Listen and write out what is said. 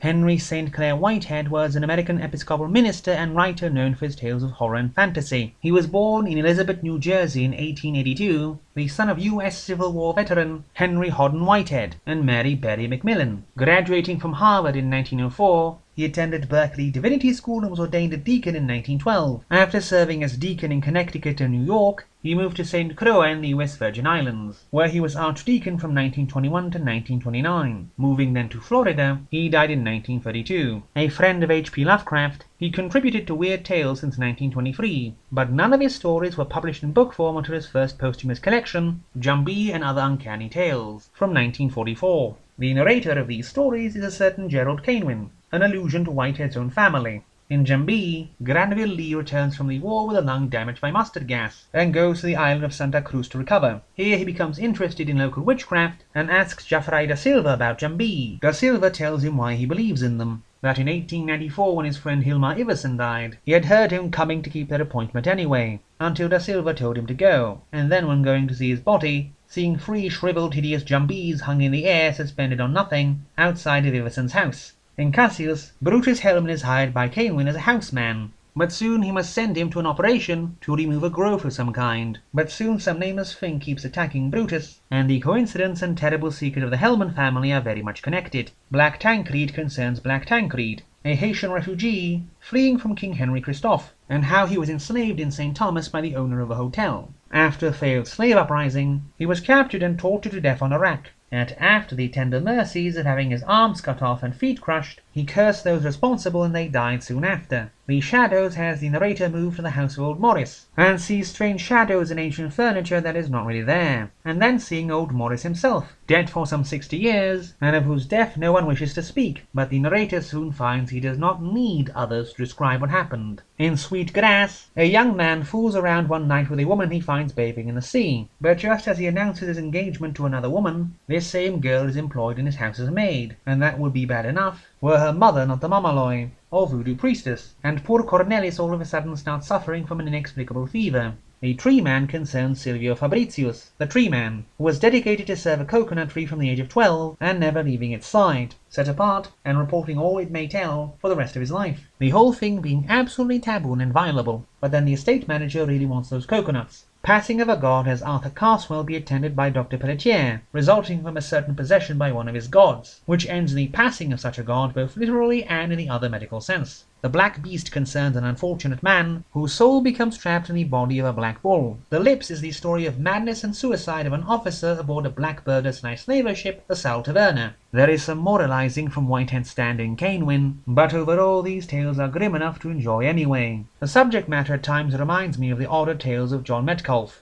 Henry St. Clair Whitehead was an American Episcopal minister and writer known for his tales of horror and fantasy. He was born in Elizabeth, New Jersey in 1882, the son of U.S. Civil War veteran Henry Hodden Whitehead and Mary Berry McMillan. Graduating from Harvard in 1904, he attended Berkeley Divinity School and was ordained a deacon in 1912. After serving as deacon in Connecticut and New York, he moved to St. Croix in the West Virgin Islands, where he was Archdeacon from 1921 to 1929. Moving then to Florida, he died in 1932. A friend of H.P. Lovecraft, he contributed to Weird Tales since 1923, but none of his stories were published in book form until his first posthumous collection, Jumbee and Other Uncanny Tales, from 1944. The narrator of these stories is a certain Gerald Canevin, an allusion to Whitehead's own family. In Jumbee, Granville Lee returns from the war with a lung damaged by mustard gas, and goes to the island of Santa Cruz to recover. Here he becomes interested in local witchcraft, and asks Jaffray da Silva about Jumbee. Da Silva tells him why he believes in them. That in 1894, when his friend Hilmar Iverson died, he had heard him coming to keep their appointment anyway, until Da Silva told him to go, and then when going to see his body, seeing 3 shriveled hideous Jumbees hung in the air suspended on nothing, outside of Iverson's house. In Cassius, Brutus Helmond is hired by Canevin as a houseman, but soon he must send him to an operation to remove a growth of some kind. But soon some nameless thing keeps attacking Brutus, and the coincidence and terrible secret of the Helmond family are very much connected. Black Tancrede concerns Black Tancrede, a Haitian refugee fleeing from King Henry Christophe, and how he was enslaved in St. Thomas by the owner of a hotel. After a failed slave uprising, he was captured and tortured to death on a rack. And after the tender mercies of having his arms cut off and feet crushed, he cursed those responsible and they died soon after. The Shadows has the narrator move to the house of old Morris, and sees strange shadows and ancient furniture that is not really there, and then seeing old Morris himself, dead for some 60 years, and of whose death no one wishes to speak, but the narrator soon finds he does not need others to describe what happened. In Sweet Grass, a young man fools around one night with a woman he finds bathing in the sea, but just as he announces his engagement to another woman, this same girl is employed in his house as a maid, and that would be bad enough were her mother not the Mamaloi, or voodoo priestess, and poor Cornelis all of a sudden starts suffering from an inexplicable fever. A tree man concerns Silvio Fabricius, the tree man, who was dedicated to serve a coconut tree from the age of 12 and never leaving its side, set apart and reporting all it may tell for the rest of his life. The whole thing being absolutely taboo and inviolable, but then the estate manager really wants those coconuts. Passing of a god has Arthur Carswell be attended by Dr. Pelletier, resulting from a certain possession by one of his gods, which ends in the passing of such a god both literally and in the other medical sense. The Black Beast concerns an unfortunate man whose soul becomes trapped in the body of a black bull. The Lips is the story of madness and suicide of an officer aboard a blackbirder/slaver ship, the Sal Taverna. There is some moralizing from Whitehead's stand in Canevin, but overall these tales are grim enough to enjoy anyway. The subject matter at times reminds me of the odder tales of John Metcalfe.